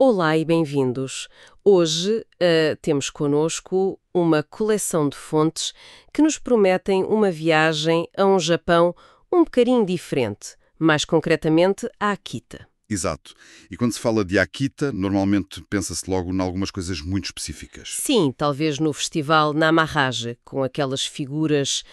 Olá e bem-vindos. Hoje temos connosco uma coleção de fontes que nos prometem uma viagem a um Japão um bocadinho diferente, mais concretamente a Akita. Exato. E quando se fala de Akita, normalmente pensa-se logo em algumas coisas muito específicas. Sim, talvez no festival Namahage, com aquelas figuras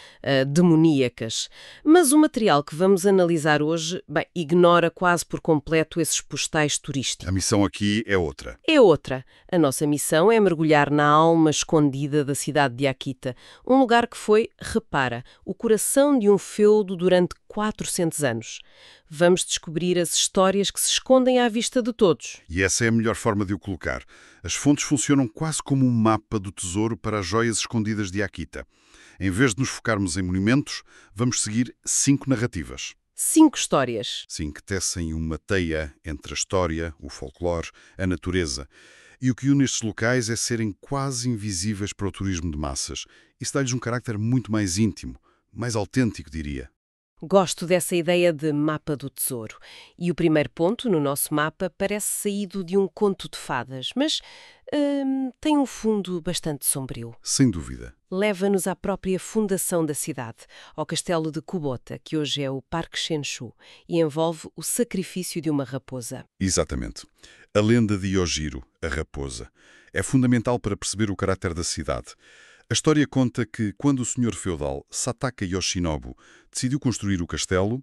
demoníacas. Mas o material que vamos analisar hoje, bem, ignora quase por completo esses postais turísticos. A missão aqui é outra. É outra. A nossa missão é mergulhar na alma escondida da cidade de Akita, um lugar que foi, repara, o coração de um feudo durante 400 anos. Vamos descobrir as histórias que se escondem à vista de todos. E essa é a melhor forma de o colocar. As fontes funcionam quase como um mapa do tesouro para as joias escondidas de Akita. Em vez de nos focarmos em monumentos, vamos seguir 5 narrativas. 5 histórias. Sim, que tecem uma teia entre a história, o folclore, a natureza. E o que une estes locais é serem quase invisíveis para o turismo de massas. Isso dá-lhes um carácter muito mais íntimo, mais autêntico, diria. Gosto dessa ideia de mapa do tesouro. E o primeiro ponto no nosso mapa parece saído de um conto de fadas, mas tem um fundo bastante sombrio. Sem dúvida. Leva-nos à própria fundação da cidade, ao castelo de Kubota, que hoje é o Parque Shenshu, e envolve o sacrifício de uma raposa. Exatamente. A lenda de Yojiro, a raposa, é fundamental para perceber o caráter da cidade. A história conta que, quando o senhor feudal Sataka Yoshinobu decidiu construir o castelo...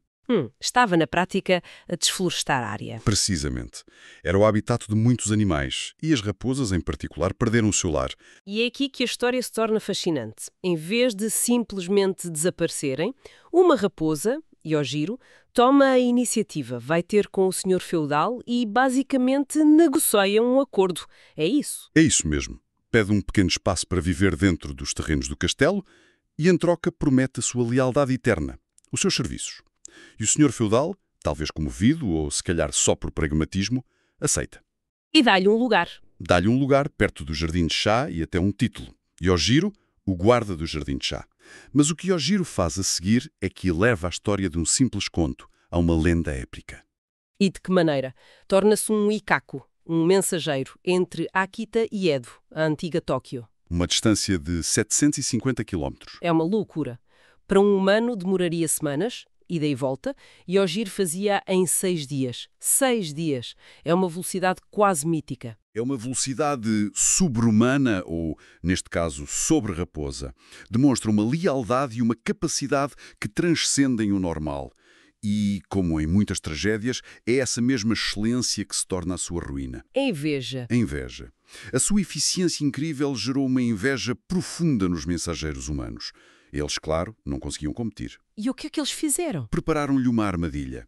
Estava, na prática, a desflorestar a área. Precisamente. Era o habitat de muitos animais, e as raposas, em particular, perderam o seu lar. E é aqui que a história se torna fascinante. Em vez de simplesmente desaparecerem, uma raposa, Yojiro, toma a iniciativa, vai ter com o senhor feudal e, basicamente, negocia um acordo. É isso? É isso mesmo. Pede um pequeno espaço para viver dentro dos terrenos do castelo e, em troca, promete a sua lealdade eterna, os seus serviços. E o senhor feudal, talvez comovido ou se calhar só por pragmatismo, aceita. E dá-lhe um lugar. Dá-lhe um lugar perto do Jardim de Chá e até um título. Yojiro, o guarda do Jardim de Chá. Mas o que Yojiro faz a seguir é que eleva a história de um simples conto a uma lenda épica. E de que maneira? Torna-se um ikaku, um mensageiro entre Akita e Edo, a antiga Tóquio. Uma distância de 750 quilómetros. É uma loucura. Para um humano demoraria semanas, ida e volta, e Yojiro fazia em 6 dias. 6 dias! É uma velocidade quase mítica. É uma velocidade sobre-humana, ou, neste caso, sobre-raposa. Demonstra uma lealdade e uma capacidade que transcendem o normal. E, como em muitas tragédias, é essa mesma excelência que se torna a sua ruína. É inveja. A inveja. A sua eficiência incrível gerou uma inveja profunda nos mensageiros humanos. Eles, claro, não conseguiam competir. E o que é que eles fizeram? Prepararam-lhe uma armadilha.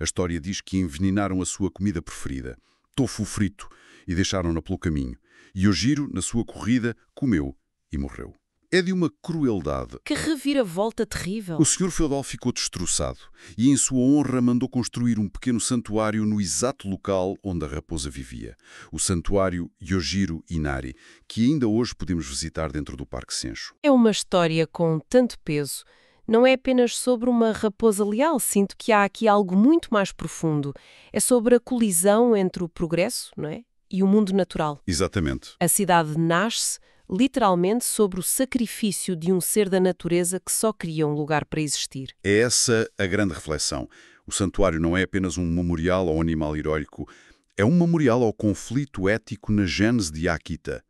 A história diz que envenenaram a sua comida preferida, tofu frito, e deixaram-na pelo caminho. E Yojiro, na sua corrida, comeu e morreu. É de uma crueldade. Que reviravolta terrível! O senhor feudal ficou destroçado e, em sua honra, mandou construir um pequeno santuário no exato local onde a raposa vivia. O santuário Yojiro Inari, que ainda hoje podemos visitar dentro do Parque Shenshu. É uma história com tanto peso. Não é apenas sobre uma raposa leal, sinto que há aqui algo muito mais profundo. É sobre a colisão entre o progresso, não é? E o mundo natural. Exatamente. A cidade nasce literalmente sobre o sacrifício de um ser da natureza que só queria um lugar para existir. É essa a grande reflexão. O santuário não é apenas um memorial ao animal heróico, é um memorial ao conflito ético na gênese de Akita.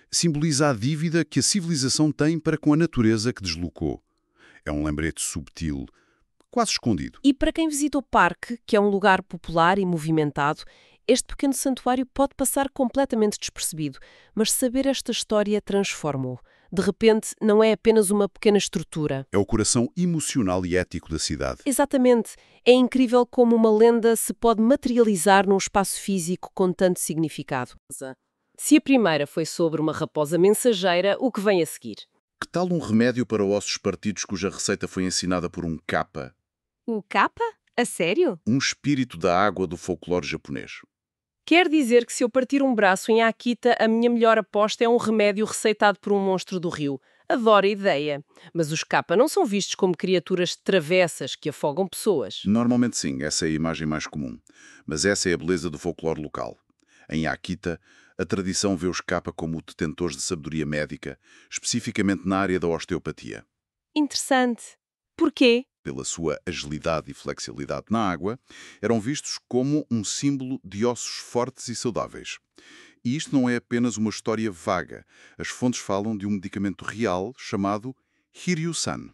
Simboliza a dívida que a civilização tem para com a natureza que deslocou. É um lembrete subtil, quase escondido. E para quem visita o parque, que é um lugar popular e movimentado, este pequeno santuário pode passar completamente despercebido, mas saber esta história transforma-o. De repente, não é apenas uma pequena estrutura. É o coração emocional e ético da cidade. Exatamente. É incrível como uma lenda se pode materializar num espaço físico com tanto significado. Se a primeira foi sobre uma raposa mensageira, o que vem a seguir? Que tal um remédio para ossos partidos cuja receita foi ensinada por um kappa? O Kappa? A sério? Um espírito da água do folclore japonês. Quer dizer que se eu partir um braço em Akita, a minha melhor aposta é um remédio receitado por um monstro do rio. Adoro a ideia. Mas os kappa não são vistos como criaturas travessas que afogam pessoas. Normalmente sim, essa é a imagem mais comum. Mas essa é a beleza do folclore local. Em Akita, a tradição vê os kappa como detentores de sabedoria médica, especificamente na área da osteopatia. Interessante. Porquê? Pela sua agilidade e flexibilidade na água, eram vistos como um símbolo de ossos fortes e saudáveis. E isto não é apenas uma história vaga. As fontes falam de um medicamento real chamado Hiryu-san,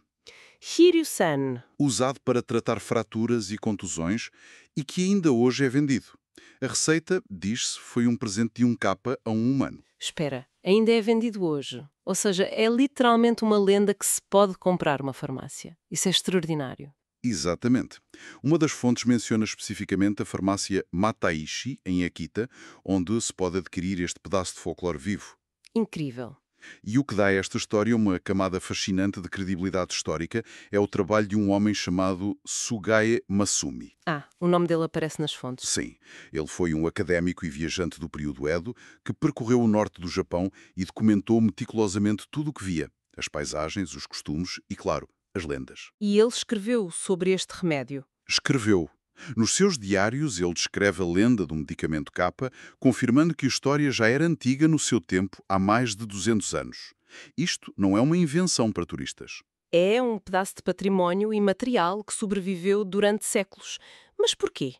Hiryu-san. usado para tratar fraturas e contusões e que ainda hoje é vendido. A receita, diz-se, foi um presente de um kappa a um humano. Espera, ainda é vendido hoje. Ou seja, é literalmente uma lenda que se pode comprar numa farmácia. Isso é extraordinário. Exatamente. Uma das fontes menciona especificamente a farmácia Mataishi, em Akita, onde se pode adquirir este pedaço de folclore vivo. Incrível. E o que dá a esta história uma camada fascinante de credibilidade histórica é o trabalho de um homem chamado Sugae Masumi. O nome dele aparece nas fontes. Sim, ele foi um académico e viajante do período Edo que percorreu o norte do Japão e documentou meticulosamente tudo o que via. As paisagens, os costumes e, claro, as lendas. E ele escreveu sobre este remédio. Escreveu. Nos seus diários, ele descreve a lenda do medicamento kappa, confirmando que a história já era antiga no seu tempo, há mais de 200 anos. Isto não é uma invenção para turistas. É um pedaço de património imaterial que sobreviveu durante séculos. Mas porquê?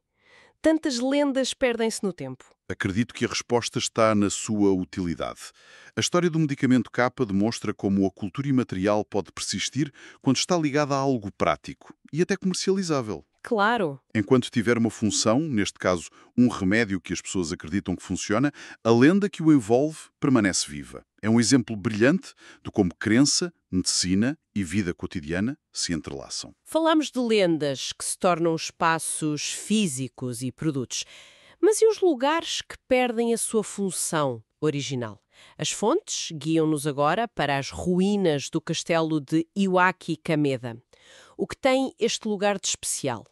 Tantas lendas perdem-se no tempo. Acredito que a resposta está na sua utilidade. A história do medicamento kappa demonstra como a cultura imaterial pode persistir quando está ligada a algo prático e até comercializável. Claro. Enquanto tiver uma função, neste caso um remédio que as pessoas acreditam que funciona, a lenda que o envolve permanece viva. É um exemplo brilhante de como crença, medicina e vida cotidiana se entrelaçam. Falamos de lendas que se tornam espaços físicos e produtos. Mas e os lugares que perdem a sua função original? As fontes guiam-nos agora para as ruínas do castelo de Iwaki Kameda. O que tem este lugar de especial?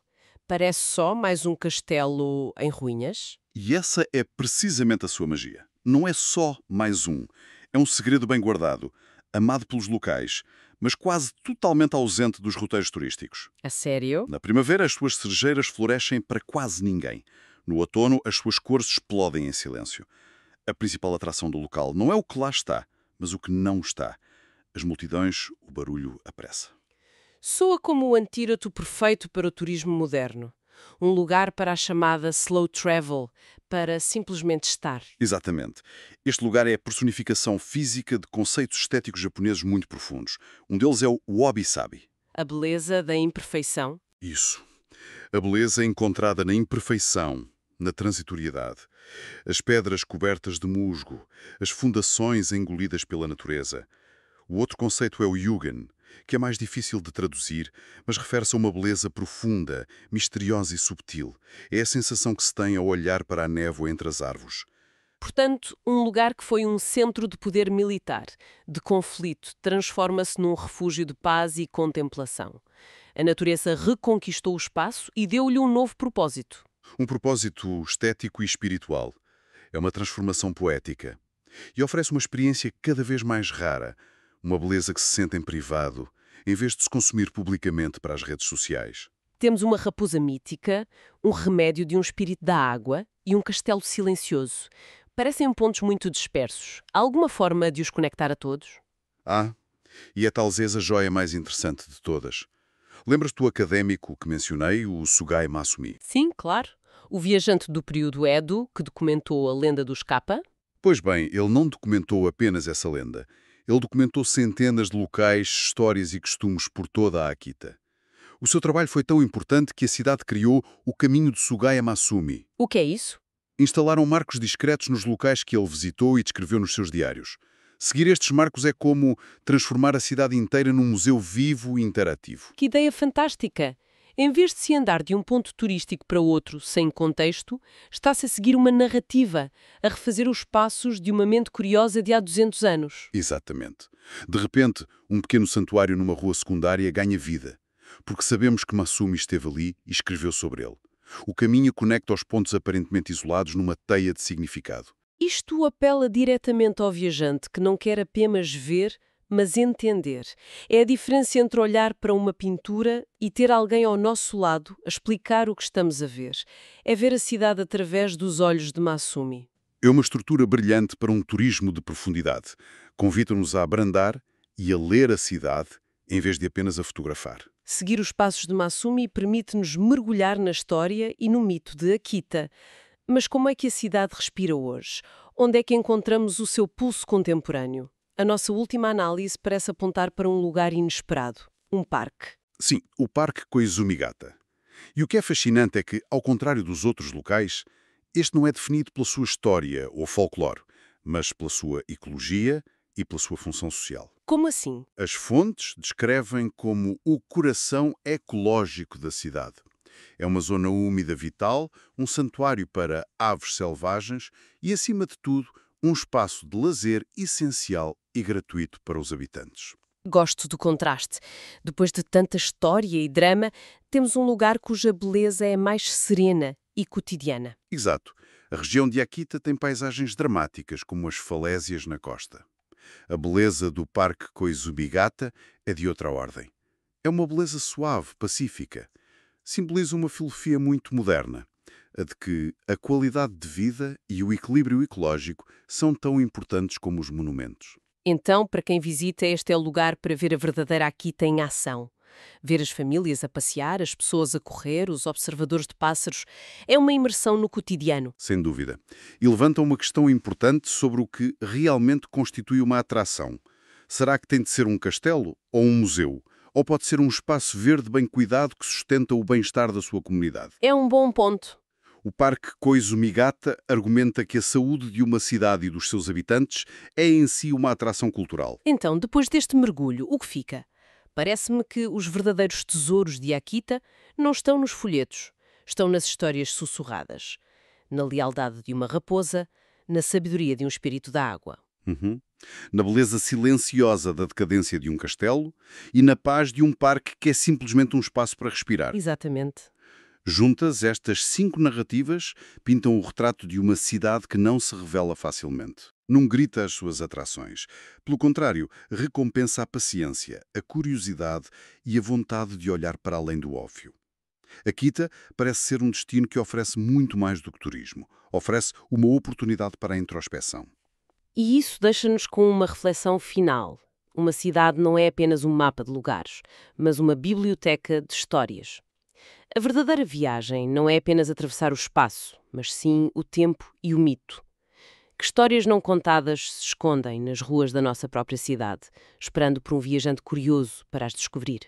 Parece só mais um castelo em ruínas? E essa é precisamente a sua magia. Não é só mais um. É um segredo bem guardado, amado pelos locais, mas quase totalmente ausente dos roteiros turísticos. A sério? Na primavera, as suas cerejeiras florescem para quase ninguém. No outono, as suas cores explodem em silêncio. A principal atração do local não é o que lá está, mas o que não está. As multidões, o barulho, a pressa. Soa como o antídoto perfeito para o turismo moderno. Um lugar para a chamada slow travel, para simplesmente estar. Exatamente. Este lugar é a personificação física de conceitos estéticos japoneses muito profundos. Um deles é o wabi-sabi. A beleza da imperfeição. Isso. A beleza é encontrada na imperfeição, na transitoriedade. As pedras cobertas de musgo, as fundações engolidas pela natureza. O outro conceito é o yugen, que é mais difícil de traduzir, mas refere-se a uma beleza profunda, misteriosa e subtil. É a sensação que se tem ao olhar para a névoa entre as árvores. Portanto, um lugar que foi um centro de poder militar, de conflito, transforma-se num refúgio de paz e contemplação. A natureza reconquistou o espaço e deu-lhe um novo propósito. Um propósito estético e espiritual. É uma transformação poética. E oferece uma experiência cada vez mais rara, uma beleza que se sente em privado, em vez de se consumir publicamente para as redes sociais. Temos uma raposa mítica, um remédio de um espírito da água e um castelo silencioso. Parecem pontos muito dispersos. Há alguma forma de os conectar a todos? E é talvez a joia mais interessante de todas. Lembras-te do académico que mencionei, o Sugae Masumi? Sim, claro. O viajante do período Edo, que documentou a lenda dos kappa. Pois bem, ele não documentou apenas essa lenda. Ele documentou centenas de locais, histórias e costumes por toda a Akita. O seu trabalho foi tão importante que a cidade criou o Caminho de Sugae Masumi. O que é isso? Instalaram marcos discretos nos locais que ele visitou e descreveu nos seus diários. Seguir estes marcos é como transformar a cidade inteira num museu vivo e interativo. Que ideia fantástica! Em vez de se andar de um ponto turístico para outro sem contexto, está-se a seguir uma narrativa, a refazer os passos de uma mente curiosa de há 200 anos. Exatamente. De repente, um pequeno santuário numa rua secundária ganha vida, porque sabemos que Masumi esteve ali e escreveu sobre ele. O caminho conecta os pontos aparentemente isolados numa teia de significado. Isto apela diretamente ao viajante que não quer apenas ver, mas entender. É a diferença entre olhar para uma pintura e ter alguém ao nosso lado a explicar o que estamos a ver. É ver a cidade através dos olhos de Masumi. É uma estrutura brilhante para um turismo de profundidade. Convida-nos a abrandar e a ler a cidade, em vez de apenas a fotografar. Seguir os passos de Masumi permite-nos mergulhar na história e no mito de Akita. Mas como é que a cidade respira hoje? Onde é que encontramos o seu pulso contemporâneo? A nossa última análise parece apontar para um lugar inesperado, um parque. Sim, o Parque Koizumigata. E o que é fascinante é que, ao contrário dos outros locais, este não é definido pela sua história ou folclore, mas pela sua ecologia e pela sua função social. Como assim? As fontes descrevem como o coração ecológico da cidade. É uma zona úmida vital, um santuário para aves selvagens e, acima de tudo, um espaço de lazer essencial e gratuito para os habitantes. Gosto do contraste. Depois de tanta história e drama, temos um lugar cuja beleza é mais serena e cotidiana. Exato. A região de Akita tem paisagens dramáticas, como as falésias na costa. A beleza do Parque Koizumigata é de outra ordem. É uma beleza suave, pacífica. Simboliza uma filosofia muito moderna, a de que a qualidade de vida e o equilíbrio ecológico são tão importantes como os monumentos. Então, para quem visita, este é o lugar para ver a verdadeira Akita em ação. Ver as famílias a passear, as pessoas a correr, os observadores de pássaros. É uma imersão no cotidiano. Sem dúvida. E levanta uma questão importante sobre o que realmente constitui uma atração. Será que tem de ser um castelo ou um museu? Ou pode ser um espaço verde bem cuidado que sustenta o bem-estar da sua comunidade? É um bom ponto. O Parque Koizumigata argumenta que a saúde de uma cidade e dos seus habitantes é em si uma atração cultural. Então, depois deste mergulho, o que fica? Parece-me que os verdadeiros tesouros de Akita não estão nos folhetos, estão nas histórias sussurradas, na lealdade de uma raposa, na sabedoria de um espírito da água. Uhum. Na beleza silenciosa da decadência de um castelo e na paz de um parque que é simplesmente um espaço para respirar. Exatamente. Juntas, estas 5 narrativas pintam o retrato de uma cidade que não se revela facilmente. Não grita as suas atrações. Pelo contrário, recompensa a paciência, a curiosidade e a vontade de olhar para além do óbvio. Akita parece ser um destino que oferece muito mais do que turismo. Oferece uma oportunidade para a introspecção. E isso deixa-nos com uma reflexão final. Uma cidade não é apenas um mapa de lugares, mas uma biblioteca de histórias. A verdadeira viagem não é apenas atravessar o espaço, mas sim o tempo e o mito. Que histórias não contadas se escondem nas ruas da nossa própria cidade, esperando por um viajante curioso para as descobrir?